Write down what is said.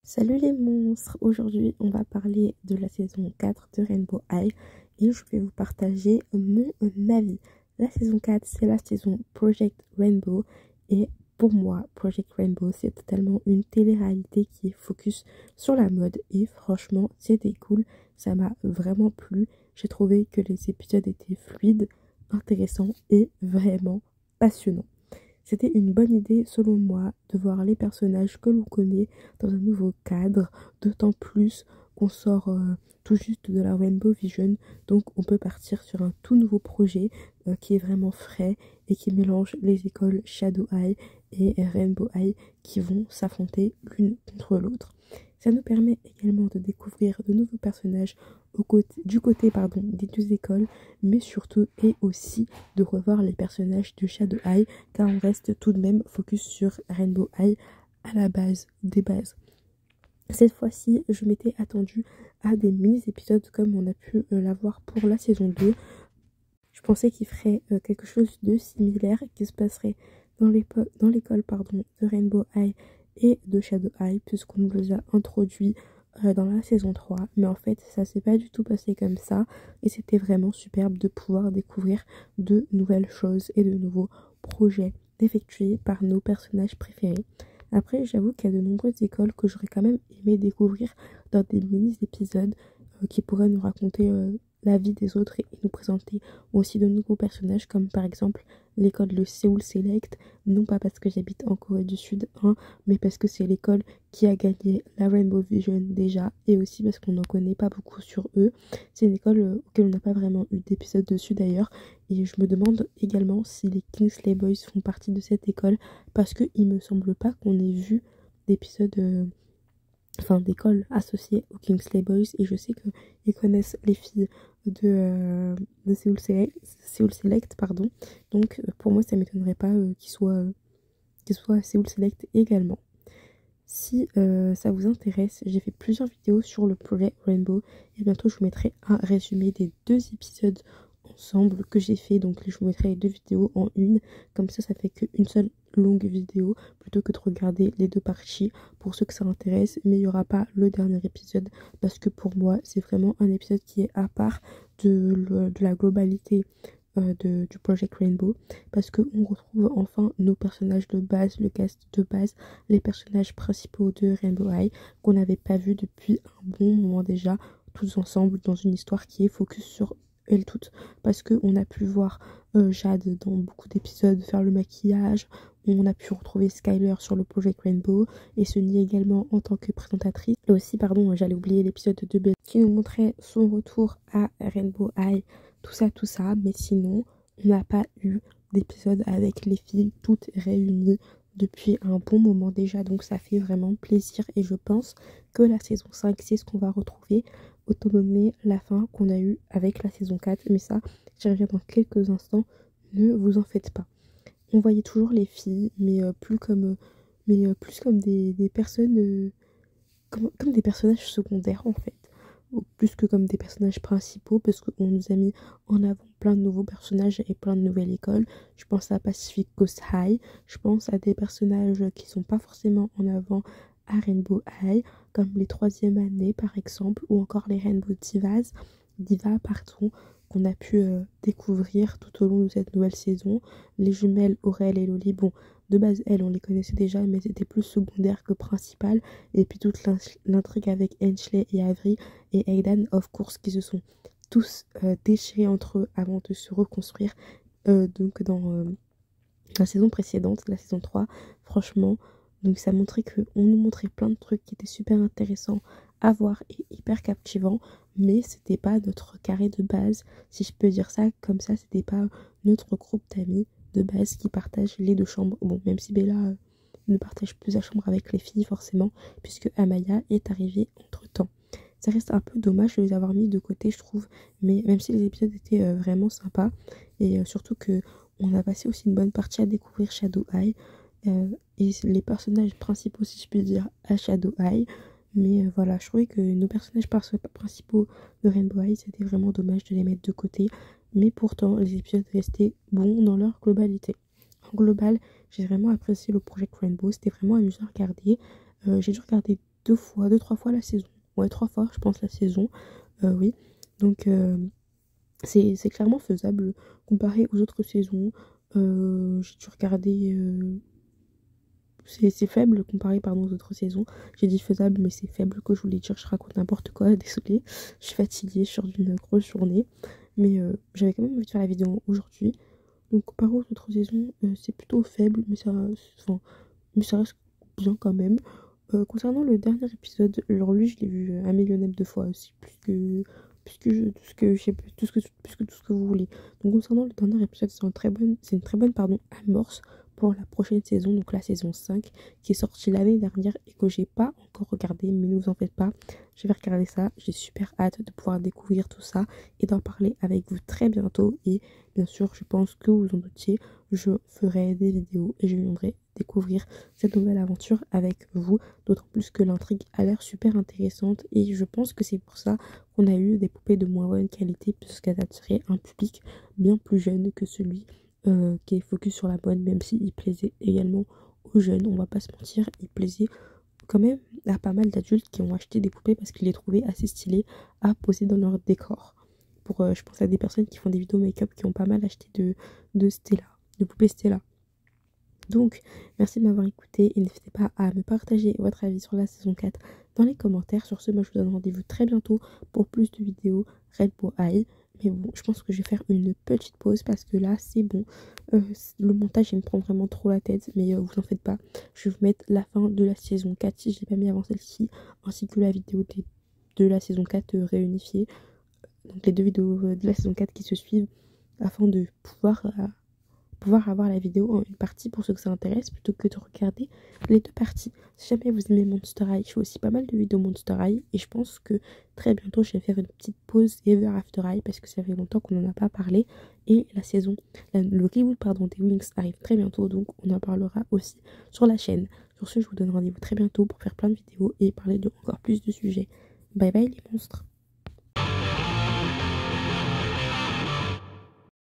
Salut les monstres! Aujourd'hui, on va parler de la saison 4 de Rainbow High et je vais vous partager mon avis. La saison 4, c'est la saison Project Rainbow et pour moi, Project Rainbow, c'est totalement une télé-réalité qui est focus sur la mode et franchement, c'était cool. Ça m'a vraiment plu. J'ai trouvé que les épisodes étaient fluides, intéressants et vraiment passionnants. C'était une bonne idée, selon moi, de voir les personnages que l'on connaît dans un nouveau cadre, d'autant plus qu'on sort tout juste de la Rainbow Vision, donc on peut partir sur un tout nouveau projet qui est vraiment frais et qui mélange les écoles Shadow High et Rainbow High qui vont s'affronter l'une contre l'autre. Ça nous permet également de découvrir de nouveaux personnages du côté des deux écoles, mais surtout et aussi de revoir les personnages de Shadow High, car on reste tout de même focus sur Rainbow High à la base des bases. Cette fois-ci, je m'étais attendue à des mini-épisodes comme on a pu l'avoir pour la saison 2. Je pensais qu'il ferait quelque chose de similaire, qui se passerait dans l'école de Rainbow High et de Shadow High, puisqu'on nous les a introduits dans la saison 3. Mais en fait, ça s'est pas du tout passé comme ça. Et c'était vraiment superbe de pouvoir découvrir de nouvelles choses et de nouveaux projets effectués par nos personnages préférés. Après, j'avoue qu'il y a de nombreuses écoles que j'aurais quand même aimé découvrir dans des mini-épisodes qui pourraient nous raconter la vie des autres et nous présenter aussi de nouveaux personnages, comme par exemple l'école de Seoul Select, non pas parce que j'habite en Corée du Sud, hein, mais parce que c'est l'école qui a gagné la Rainbow Vision déjà, et aussi parce qu'on n'en connaît pas beaucoup sur eux. C'est une école auquel on n'a pas vraiment eu d'épisode dessus d'ailleurs, et je me demande également si les Kingsley Boys font partie de cette école, parce qu'il me semble pas qu'on ait vu d'épisodes d'écoles associées aux Kingsley Boys, et je sais qu'ils connaissent les filles de Seoul Select, pardon. Donc pour moi ça m'étonnerait pas qu'ils soient à Seoul Select également. Si ça vous intéresse, j'ai fait plusieurs vidéos sur le projet Rainbow et bientôt je vous mettrai un résumé des 2 épisodes ensemble que j'ai fait. Donc je vous mettrai les 2 vidéos en une, comme ça fait qu'une seule longue vidéo plutôt que de regarder les 2 parties pour ceux que ça intéresse. Mais il n'y aura pas le dernier épisode parce que pour moi c'est vraiment un épisode qui est à part de la globalité du Project Rainbow, parce qu'on retrouve enfin nos personnages de base, le cast de base, les personnages principaux de Rainbow High qu'on n'avait pas vu depuis un bon moment déjà, tous ensemble dans une histoire qui est focus sur elles toutes, parce qu'on a pu voir Jade dans beaucoup d'épisodes faire le maquillage, on a pu retrouver Skyler sur le Project Rainbow et Sunny également en tant que présentatrice. Et aussi, pardon, j'allais oublier l'épisode de Belle qui nous montrait son retour à Rainbow High, tout ça, mais sinon, on n'a pas eu d'épisode avec les filles toutes réunies depuis un bon moment déjà, donc ça fait vraiment plaisir et je pense que la saison 5, c'est ce qu'on va retrouver, autant donné la fin qu'on a eue avec la saison 4, mais ça, j'y reviens dans quelques instants, ne vous en faites pas. On voyait toujours les filles, mais plus comme des personnes comme des personnages secondaires en fait, plus que comme des personnages principaux, parce qu'on nous a mis en avant plein de nouveaux personnages et plein de nouvelles écoles. Je pense à Pacific Coast High, je pense à des personnages qui sont pas forcément en avant à Rainbow High, comme les 3e années par exemple, ou encore les Rainbow Diva pardon, qu'on a pu découvrir tout au long de cette nouvelle saison. Les jumelles Aurel et Loli, bon, de base elles on les connaissait déjà, mais c'était plus secondaire que principal. Et puis toute l'intrigue avec Ensley et Avery et Aidan, of course, qui se sont tous déchirés entre eux avant de se reconstruire. Donc dans la saison précédente, la saison 3, franchement, donc ça montrait on nous montrait plein de trucs qui étaient super intéressants à voir et hyper captivants, mais c'était pas notre carré de base, si je peux dire ça comme ça, c'était pas notre groupe d'amis de base qui partagent les 2 chambres. Bon, même si Bella ne partage plus la chambre avec les filles forcément, puisque Amaya est arrivée entre temps. Ça reste un peu dommage de les avoir mis de côté, je trouve, mais même si les épisodes étaient vraiment sympas, et surtout que on a passé aussi une bonne partie à découvrir Shadow High et les personnages principaux, si je puis dire, à Shadow High. Mais voilà, je trouvais que nos personnages principaux de Rainbow High, c'était vraiment dommage de les mettre de côté. Mais pourtant, les épisodes restaient bons dans leur globalité. En global, j'ai vraiment apprécié le Project Rainbow, c'était vraiment amusant à regarder. J'ai dû regarder trois fois la saison. Ouais, 3 fois, je pense, la saison. Oui. Donc, c'est clairement faisable comparé aux autres saisons. J'ai dû regarder. C'est faible comparé pardon, aux autres saisons. J'ai dit faisable, mais c'est faible que je voulais dire. Je raconte n'importe quoi, désolée. Je suis fatiguée, je sors d'une grosse journée. Mais j'avais quand même envie de faire la vidéo aujourd'hui. Donc comparé aux autres saisons, c'est plutôt faible, enfin, mais ça reste bien quand même. Concernant le dernier épisode, alors lui je l'ai vu 1 million de fois aussi, plus que tout ce que vous voulez. Donc concernant le dernier épisode, c'est une très bonne pardon, amorce pour la prochaine saison, donc la saison 5, qui est sortie l'année dernière et que j'ai pas encore regardé, mais ne vous en faites pas, je vais regarder ça. J'ai super hâte de pouvoir découvrir tout ça et d'en parler avec vous très bientôt. Et bien sûr, je pense que vous en doutiez, je ferai des vidéos et je viendrai découvrir cette nouvelle aventure avec vous, d'autant plus que l'intrigue a l'air super intéressante et je pense que c'est pour ça qu'on a eu des poupées de moins bonne qualité puisqu'elles attiraient un public bien plus jeune que celui qui est focus sur la mode, même s'il plaisait également aux jeunes, on va pas se mentir, il plaisait quand même à pas mal d'adultes qui ont acheté des poupées parce qu'ils les trouvaient assez stylées à poser dans leur décor. Je pense à des personnes qui font des vidéos make-up qui ont pas mal acheté de Stella, de poupées Stella. Donc, merci de m'avoir écouté et n'hésitez pas à me partager votre avis sur la saison 4 dans les commentaires. Sur ce, moi je vous donne rendez-vous très bientôt pour plus de vidéos Rainbow High. Mais bon, je pense que je vais faire une petite pause parce que là, c'est bon. Le montage, il me prend vraiment trop la tête, mais vous en faites pas. Je vais vous mettre la fin de la saison 4 si je l'ai pas mis avant celle-ci, ainsi que la vidéo de la saison 4 réunifiée. Donc les deux vidéos de la saison 4 qui se suivent afin de pouvoir avoir la vidéo en une partie pour ceux que ça intéresse plutôt que de regarder les deux parties. Si jamais vous aimez Monster High, je fais aussi pas mal de vidéos Monster High et je pense que très bientôt je vais faire une petite pause Ever After High parce que ça fait longtemps qu'on n'en a pas parlé et le reboot pardon, des Wings arrive très bientôt, donc on en parlera aussi sur la chaîne. Sur ce, je vous donne rendez-vous très bientôt pour faire plein de vidéos et parler de encore plus de sujets. Bye bye les monstres.